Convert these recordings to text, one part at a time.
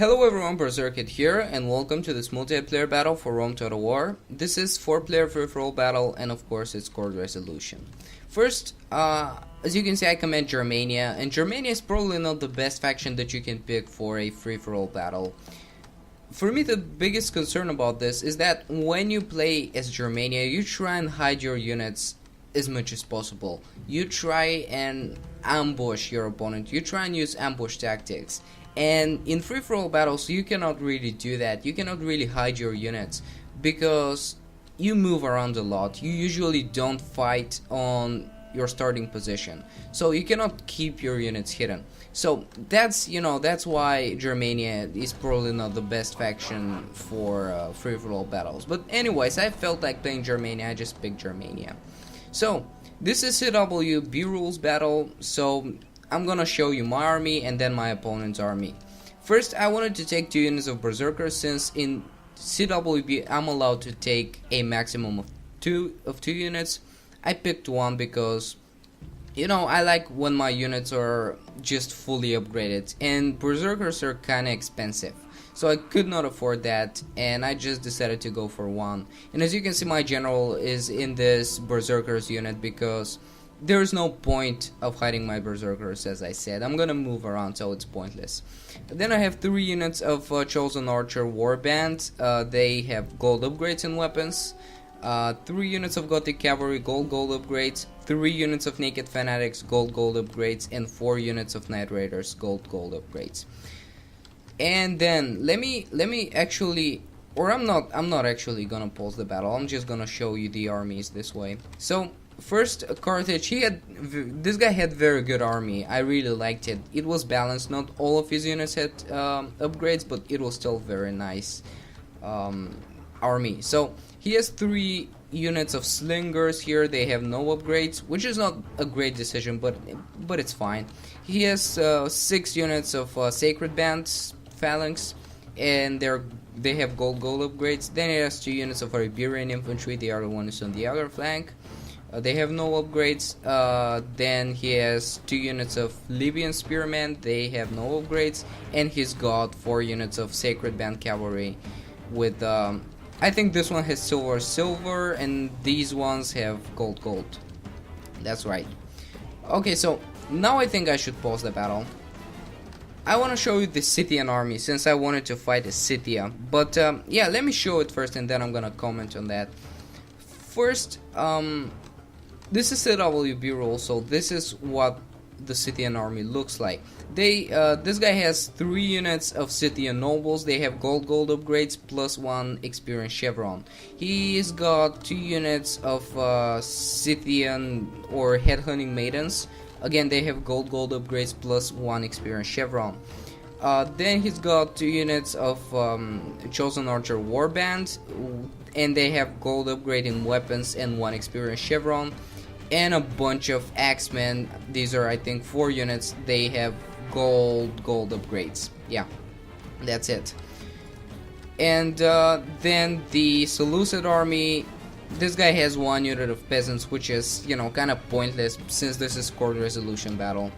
Hello everyone, Berserkhead here, and welcome to this multiplayer battle for Rome Total War. This is 4-player free-for-all battle, and of course it's court resolution. First, as you can see, I command Germania, and Germania is probably not the best faction that you can pick for a free-for-all battle. For me, the biggest concern about this is that when you play as Germania, you try and hide your units as much as possible. You try and ambush your opponent, you try and use ambush tactics. And in free-for-all battles you cannot really do that. You cannot really hide your units because you move around a lot. You usually don't fight on your starting position, so you cannot keep your units hidden. So that's why Germania is probably not the best faction for free-for-all battles. But anyways, I felt like playing Germania, I just picked Germania. So this is CW B rules battle, so I'm gonna show you my army and then my opponent's army. First, I wanted to take 2 units of Berserkers, since in CWB I'm allowed to take a maximum of two units. I picked 1 because, I like when my units are just fully upgraded, and Berserkers are kinda expensive. So I could not afford that, and I just decided to go for 1. And as you can see, my general is in this Berserkers unit because there's no point of hiding my Berserkers. As I said, I'm gonna move around, so it's pointless. Then I have 3 units of Chosen Archer Warband. They have gold upgrades and weapons. 3 units of Gothic Cavalry, gold upgrades. 3 units of Naked Fanatics, gold upgrades, and 4 units of Night Raiders, gold upgrades. And then let me actually, or I'm not actually gonna pause the battle. I'm just gonna show you the armies this way. So first, Carthage, this guy had very good army. I really liked it. It was balanced. Not all of his units had upgrades, but it was still very nice army. So he has 3 units of Slingers here. They have no upgrades, which is not a great decision, but it's fine. He has 6 units of Sacred Bands Phalanx, and they have gold upgrades. Then he has 2 units of Iberian Infantry. The other one is on the other flank. They have no upgrades. Then he has 2 units of Libyan Spearmen. They have no upgrades, and he's got 4 units of Sacred Band Cavalry. With I think this one has silver, and these ones have gold. That's right. Okay, so now I think I should pause the battle. I want to show you the Scythian army, since I wanted to fight a Scythia. But yeah, let me show it first, and then I'm gonna comment on that. First, this is CWB rule, so this is what the Scythian army looks like. This guy has 3 units of Scythian nobles. They have gold upgrades plus 1 experience chevron. He's got 2 units of Scythian or headhunting maidens. Again, they have gold upgrades plus 1 experience chevron. Then he's got 2 units of Chosen Archer Warband, and they have gold upgrade in weapons and 1 experience chevron, and a bunch of Axemen. These are, I think, 4 units. They have gold upgrades. Yeah, that's it. And then the Seleucid army. This guy has 1 unit of peasants, which is, kind of pointless since this is court resolution battle.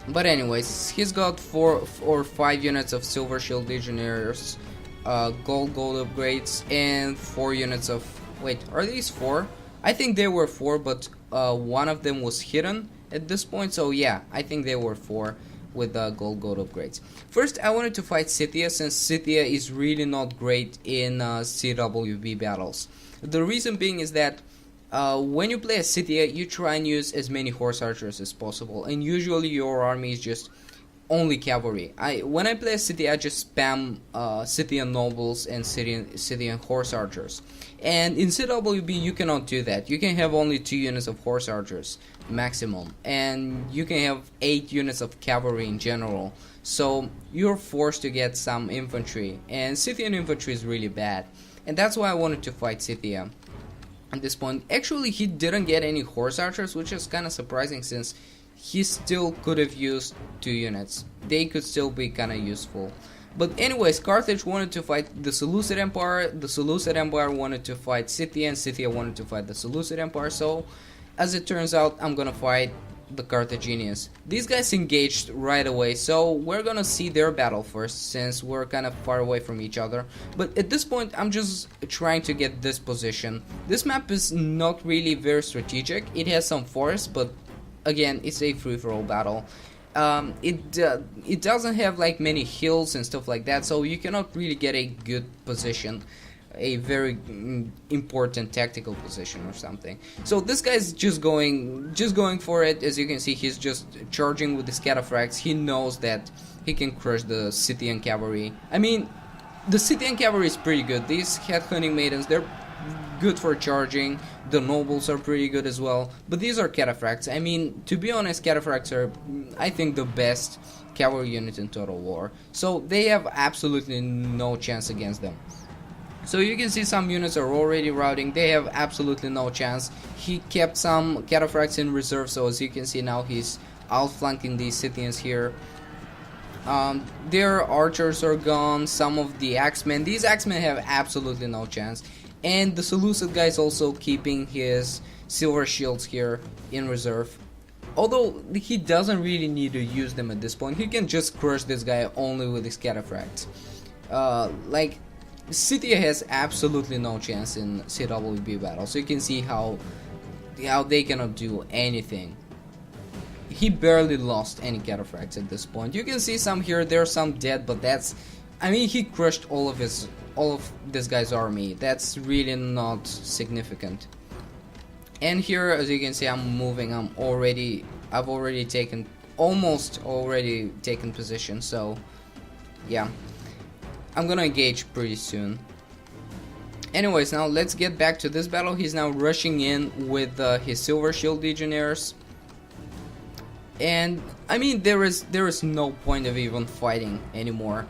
But anyways, he's got 4 or 5 units of Silver Shield Legionnaires, gold upgrades, and 4 units of... Wait, are these 4? I think they were 4, but one of them was hidden at this point, so yeah, I think they were 4 with gold upgrades. First, I wanted to fight Scythia, since Scythia is really not great in CWB battles. The reason being is that when you play a Scythia, you try and use as many horse archers as possible, and usually your army is just only cavalry. When I play a Scythia, I just spam Scythian nobles and Scythian horse archers. And in CWB, you cannot do that. You can have only 2 units of horse archers maximum, and you can have 8 units of cavalry in general. So you're forced to get some infantry, and Scythian infantry is really bad. And that's why I wanted to fight Scythia at this point. Actually, he didn't get any horse archers, which is kind of surprising, since he still could have used 2 units. They could still be kind of useful. But anyways, Carthage wanted to fight the Seleucid Empire. The Seleucid Empire wanted to fight Scythia, and Scythia wanted to fight the Seleucid Empire. So, as it turns out, I'm gonna fight the Carthaginians. These guys engaged right away, so we're gonna see their battle first, since we're kind of far away from each other. But at this point, I'm just trying to get this position. This map is not really very strategic. It has some forests, but again, it's a free-for-all battle. It doesn't have like many hills and stuff like that, so you cannot really get a good position, a very important tactical position or something. So this guy's just going for it. As you can see, he's just charging with his cataphracts. He knows that he can crush the Scythian cavalry. I mean, the Scythian cavalry is pretty good. These headhunting maidens, they're good for charging. The nobles are pretty good as well, but these are cataphracts. I mean, to be honest, cataphracts are, I think, the best cavalry unit in Total War, so they have absolutely no chance against them. So you can see some units are already routing. They have absolutely no chance. He kept some cataphracts in reserve, so as you can see now, he's outflanking these Scythians here. Their archers are gone. Some of the axemen, these axemen have absolutely no chance. And the Seleucid guy is also keeping his silver shields here in reserve. Although he doesn't really need to use them at this point. He can just crush this guy only with his cataphracts. Like, Scythia has absolutely no chance in CWB battle. So you can see how they cannot do anything. He barely lost any cataphracts at this point. You can see some here, there are some dead, but that's, I mean, he crushed all of this guy's army. That's really not significant. And here, as you can see, I'm moving. I've already taken position. So yeah, I'm gonna engage pretty soon. Anyways, now let's get back to this battle. He's now rushing in with his Silver Shield Legionnaires. And I mean, there is no point of even fighting anymore.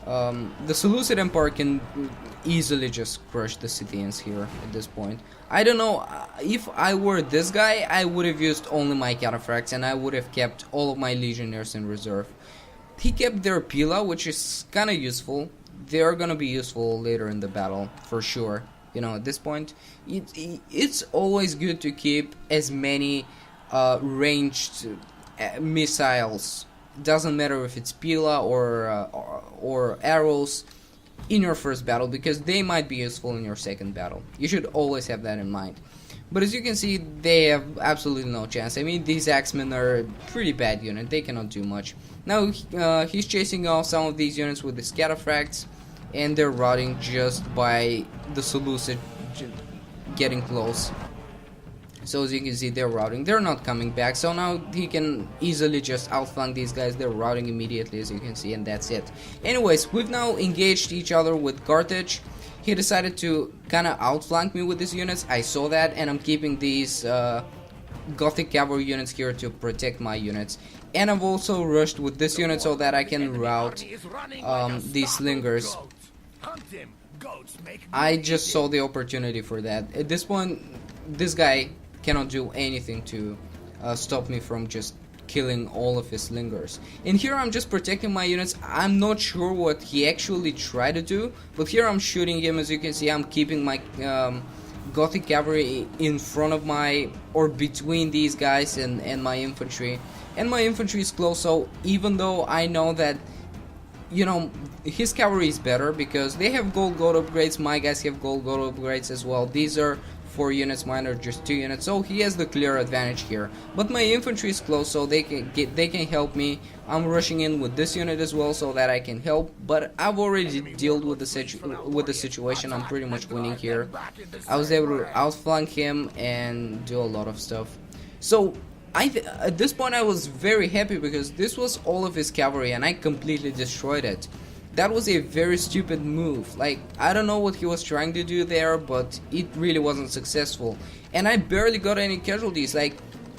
The Seleucid Empire can easily just crush the Scythians here at this point. I don't know, if I were this guy, I would have used only my cataphracts and I would have kept all of my legionnaires in reserve. He kept their Pila, which is kind of useful. They are gonna be useful later in the battle for sure. You know, at this point, it's always good to keep as many ranged missiles. Doesn't matter if it's Pila or arrows in your first battle, because they might be useful in your second battle. You should always have that in mind. But as you can see, they have absolutely no chance. I mean, these axemen are a pretty bad unit. They cannot do much. Now he's chasing off some of these units with his cataphracts, and they're routing just by the Seleucid getting close. So as you can see, they're routing. They're not coming back. So now he can easily just outflank these guys. They're routing immediately, as you can see, and that's it. Anyways, we've now engaged each other with Carthage. He decided to kind of outflank me with these units. I saw that, and I'm keeping these Gothic cavalry units here to protect my units. And I've also rushed with this unit so that I can rout these slingers. I just saw the opportunity for that. At this point, this guy cannot do anything to stop me from just killing all of his slingers. And here I'm just protecting my units. I'm not sure what he actually tried to do, but here I'm shooting him. As you can see, I'm keeping my Gothic cavalry in front of my, or between these guys and my infantry. And my infantry is close, so even though I know that, you know, his cavalry is better because they have gold upgrades, my guys have gold upgrades as well. These are 4 units, mine are just 2 units, so he has the clear advantage here. But my infantry is close, so they can help me. I'm rushing in with this unit as well so that I can help, but I've already dealt with the situation. I'm pretty much winning here. I was able to outflank him and do a lot of stuff. So at this point I was very happy because this was all of his cavalry and I completely destroyed it. That was a very stupid move. Like, I don't know what he was trying to do there, but it really wasn't successful. And I barely got any casualties. Like,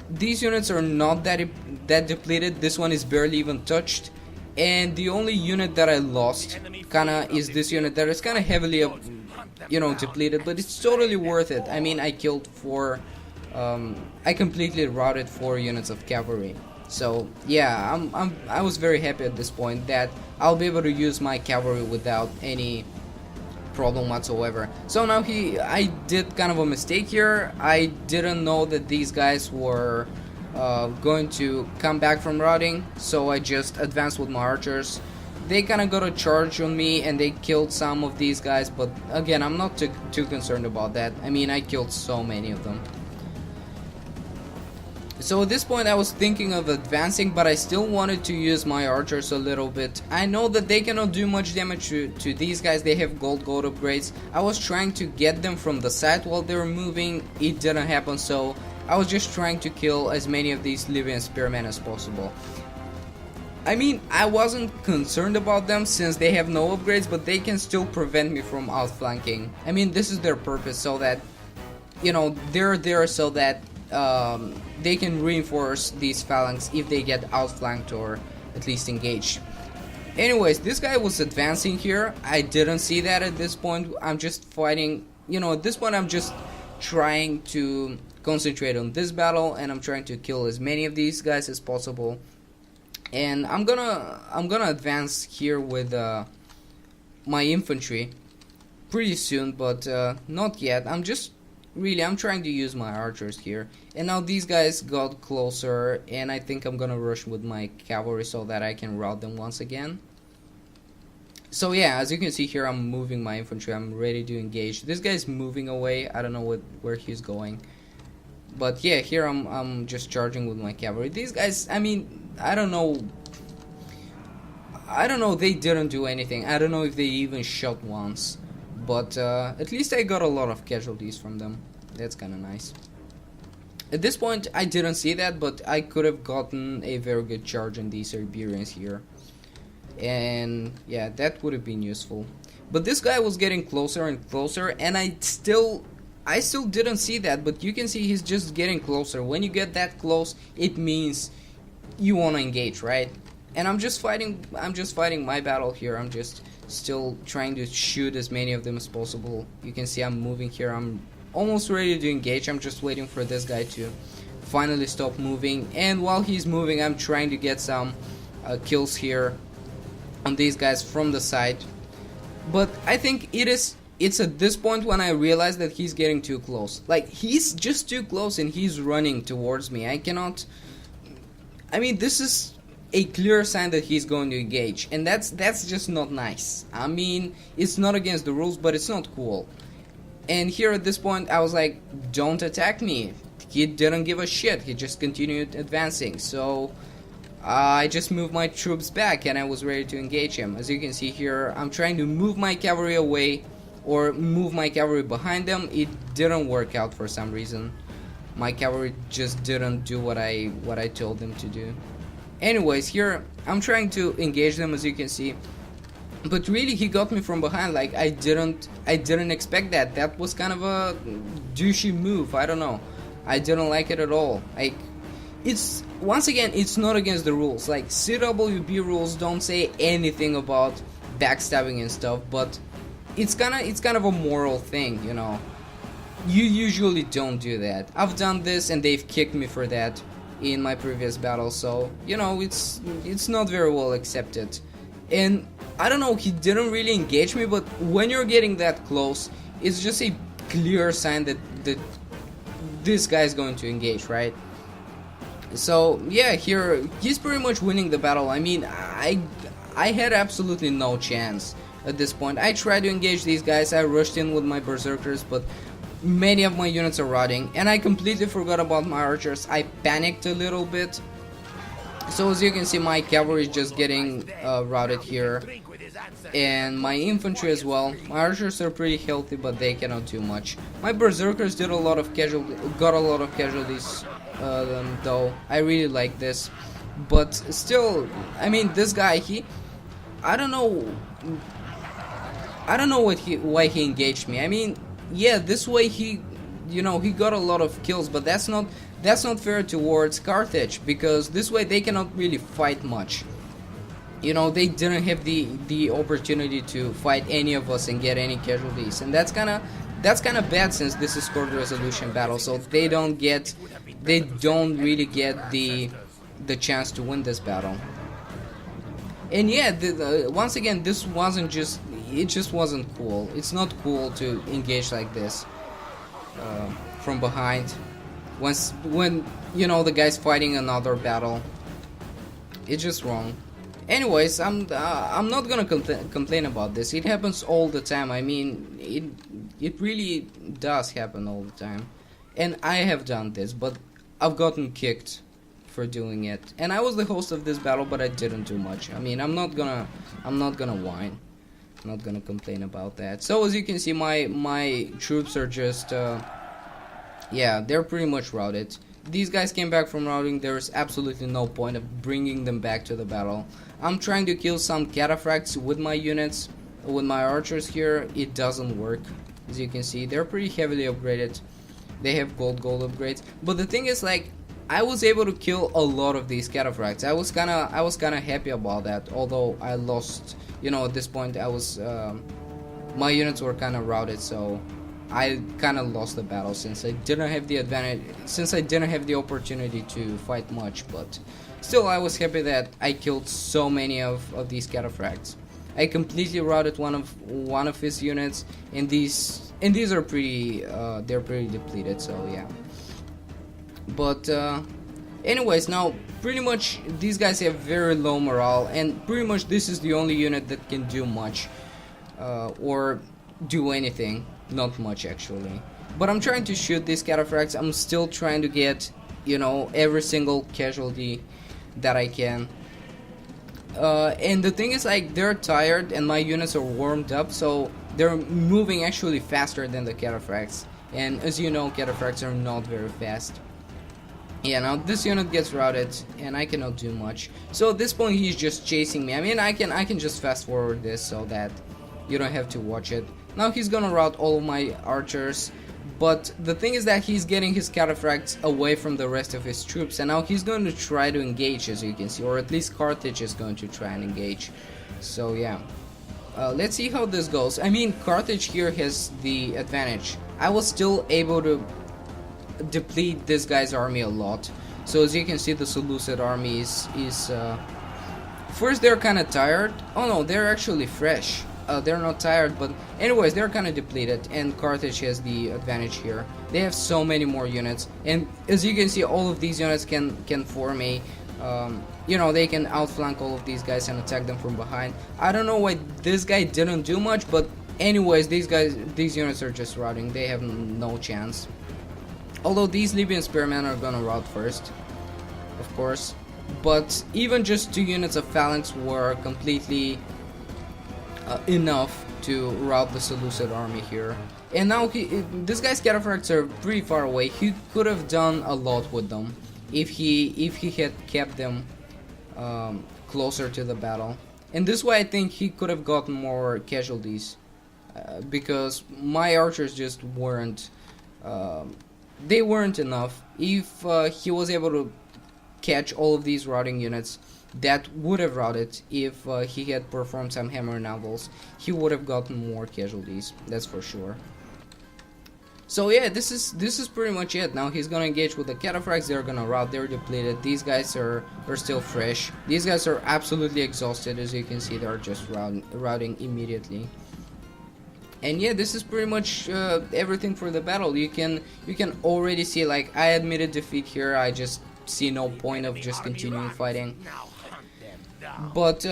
these units are not that depleted. This one is barely even touched. And the only unit that I lost kinda is this unit that is kinda heavily, you know, depleted, but it's totally worth it. I mean, I killed 4, I completely routed 4 units of cavalry. So yeah, I was very happy at this point that I'll be able to use my cavalry without any problem whatsoever. So now I did kind of a mistake here. I didn't know that these guys were going to come back from routing, so I just advanced with my archers. They kind of got a charge on me and they killed some of these guys, but again, I'm not too concerned about that. I mean, I killed so many of them. So at this point I was thinking of advancing, but I still wanted to use my archers a little bit. I know that they cannot do much damage to these guys. They have gold upgrades. I was trying to get them from the side while they were moving. It didn't happen, so I was just trying to kill as many of these Libyan spearmen as possible. I mean, I wasn't concerned about them since they have no upgrades, but they can still prevent me from outflanking. I mean, this is their purpose, so that, you know, they're there so that they can reinforce these phalanx if they get outflanked or at least engaged. Anyways, this guy was advancing here. I didn't see that at this point. I'm just fighting, you know, at this point I'm just trying to concentrate on this battle, and I'm trying to kill as many of these guys as possible. And I'm gonna advance here with my infantry pretty soon, but not yet. I'm trying to use my archers here. And now these guys got closer, and I think I'm gonna rush with my cavalry so that I can rout them once again. So yeah, as you can see here, I'm moving my infantry. I'm ready to engage. This guy's moving away. I don't know where he's going. But yeah, here I'm just charging with my cavalry. These guys, I mean, I don't know, they didn't do anything. I don't know if they even shot once. But at least I got a lot of casualties from them. That's kind of nice. At this point, I didn't see that, but I could have gotten a very good charge on these Iberians here. And yeah, that would have been useful. But this guy was getting closer and closer, and I still didn't see that, but you can see he's just getting closer. When you get that close, it means you want to engage, right? And I'm just fighting my battle here. I'm just still trying to shoot as many of them as possible. You can see I'm moving here. I'm almost ready to engage. I'm just waiting for this guy to finally stop moving, and while he's moving, I'm trying to get some kills here on these guys from the side. But I think it's at this point when I realize that he's getting too close. Like, he's just too close and he's running towards me. I mean, this is a clear sign that he's going to engage, and that's just not nice. I mean, it's not against the rules, but it's not cool. And here at this point I was like, don't attack me. He didn't give a shit. He just continued advancing. So I just moved my troops back and I was ready to engage him. As you can see here, I'm trying to move my cavalry away or move my cavalry behind them. It didn't work out for some reason. My cavalry just didn't do what I told them to do. Anyways, here I'm trying to engage them, as you can see, but really he got me from behind. Like, I didn't expect that. That was kind of a douchey move. I don't know. I didn't like it at all. Like, once again, it's not against the rules. Like, CWB rules don't say anything about backstabbing and stuff, but it's kind of a moral thing, you know. You usually don't do that. I've done this and they've kicked me for that in my previous battle, so you know, it's not very well accepted. And I don't know, he didn't really engage me, but when you're getting that close, it's just a clear sign that this guy is going to engage, right? So yeah, here he's pretty much winning the battle. I mean, I had absolutely no chance at this point. I tried to engage these guys. I rushed in with my berserkers, but many of my units are rotting, and I completely forgot about my archers. I panicked a little bit. So as you can see, my cavalry is just getting routed here, and my infantry as well. My archers are pretty healthy, but they cannot do much. My berserkers got a lot of casualties though. I really like this, but still, I mean, this guy, I don't know why he engaged me. I mean, yeah, this way he got a lot of kills, but that's not fair towards Carthage, because this way they cannot really fight much. You know, they didn't have the opportunity to fight any of us and get any casualties, and that's kind of bad, since this is scored resolution battle, so they don't really get the chance to win this battle. And yeah, once again, it just wasn't cool. It's not cool to engage like this from behind. when you know the guy's fighting another battle. It's just wrong. Anyways, I'm not gonna complain about this. It happens all the time. I mean, it really does happen all the time, and I have done this, but I've gotten kicked for doing it. And I was the host of this battle, but I didn't do much. I mean, I'm not gonna whine. I'm not gonna complain about that. So as you can see, my troops are just yeah, they're pretty much routed. These guys came back from routing. There's absolutely no point of bringing them back to the battle. I'm trying to kill some cataphracts with my units, with my archers here. It doesn't work. As you can see, they're pretty heavily upgraded. They have gold upgrades. But the thing is, like, I was able to kill a lot of these cataphracts. I was kinda happy about that. Although I lost, you know, at this point I was my units were kinda routed, so I kind of lost the battle since I didn't have the advantage, since I didn't have the opportunity to fight much. But still, I was happy that I killed so many of these cataphracts. I completely routed one of his units, and these are pretty they're pretty depleted, so yeah. But anyways, now pretty much these guys have very low morale, and pretty much this is the only unit that can do much or do anything. Not much, actually. But I'm trying to shoot these cataphracts. I'm still trying to get, you know, every single casualty that I can. And the thing is, like, they're tired and my units are warmed up, so they're moving actually faster than the cataphracts. And as you know, cataphracts are not very fast. Yeah, now this unit gets routed and I cannot do much. So at this point he's just chasing me. I mean, I can just fast forward this so that you don't have to watch it. Now he's gonna rout all of my archers, but the thing is that he's getting his cataphracts away from the rest of his troops, and now he's going to try to engage, as you can see, or at least Carthage is going to try and engage. So yeah, let's see how this goes. I mean, Carthage here has the advantage. I was still able to deplete this guy's army a lot. So as you can see, the Seleucid army is first they're kind of tired. Oh no, they're actually fresh. They're not tired, but anyways, they're kind of depleted, and Carthage has the advantage here. They have so many more units, and as you can see, all of these units can form a, you know, they can outflank all of these guys and attack them from behind. I don't know why this guy didn't do much, but anyways, these units are just routing. They have no chance. Although these Libyan spearmen are gonna rout first, of course, but even just 2 units of phalanx were completely enough to rout the Seleucid army here. And now this guy's cataphracts are pretty far away. He could have done a lot with them if he had kept them closer to the battle. And this way I think he could have gotten more casualties because my archers just weren't they weren't enough. If he was able to catch all of these routing units that would have routed, if he had performed some hammer navals, he would have gotten more casualties, that's for sure. So yeah, this is pretty much it. Now he's gonna engage with the cataphracts. They're gonna rout. They're depleted. These guys are still fresh. These guys are absolutely exhausted. As you can see, they're just routing immediately. And yeah, this is pretty much everything for the battle. You can already see, like, I admitted defeat here. I just see no point of just continuing fighting. But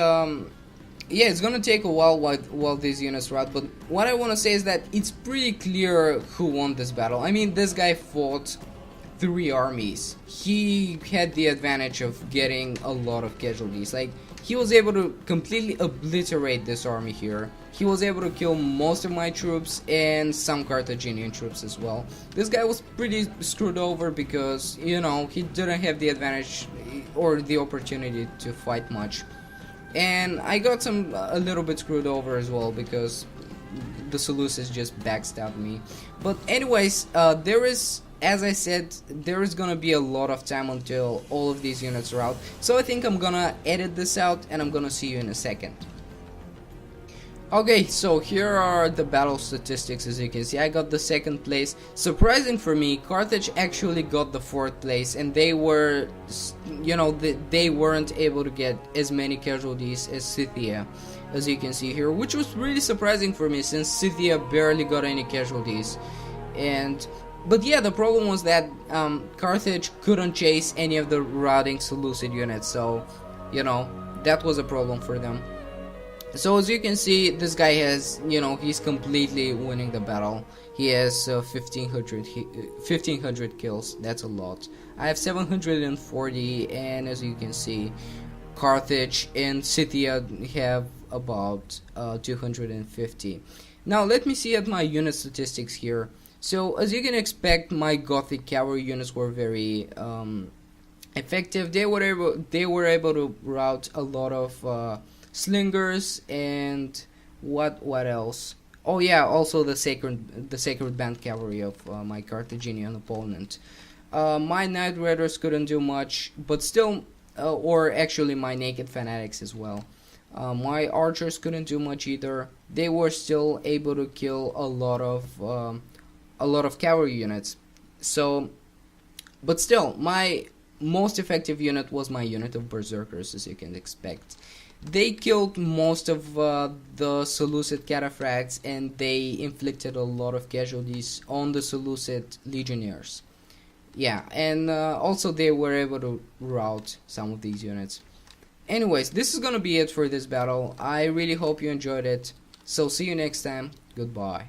yeah, it's gonna take a while these units rout. But what I want to say is that it's pretty clear who won this battle. I mean, this guy fought 3 armies. He had the advantage of getting a lot of casualties. Like, he was able to completely obliterate this army here. He was able to kill most of my troops and some Carthaginian troops as well. This guy was pretty screwed over because, you know, he didn't have the advantage or the opportunity to fight much. And I got a little bit screwed over as well because the Seleucids just backstabbed me. But anyways, there is, as I said, there is gonna be a lot of time until all of these units are out. So I think I'm gonna edit this out and I'm gonna see you in a second. Okay, so here are the battle statistics. As you can see, I got the 2nd place. Surprising for me, Carthage actually got the 4th place, and they were, you know, they weren't able to get as many casualties as Scythia, as you can see here, which was really surprising for me since Scythia barely got any casualties. And But yeah, the problem was that Carthage couldn't chase any of the routing Seleucid units, so you know that was a problem for them. So as you can see, this guy has, he's completely winning the battle. He has 1500 kills. That's a lot. I have 740, and as you can see, Carthage and Scythia have about 250. Now let me see at my unit statistics here. So as you can expect, my Gothic cavalry units were very effective. They were able to rout a lot of slingers, and what else? Oh yeah, also the sacred band cavalry of my Carthaginian opponent. My Knight Raiders couldn't do much, but still, or actually my Naked Fanatics as well. My archers couldn't do much either. They were still able to kill a lot of cavalry units. So, but still, my most effective unit was my unit of Berserkers, as you can expect. They killed most of the Seleucid cataphracts, and they inflicted a lot of casualties on the Seleucid legionnaires. Yeah, and also they were able to rout some of these units. Anyways, this is gonna be it for this battle. I really hope you enjoyed it. So see you next time. Goodbye.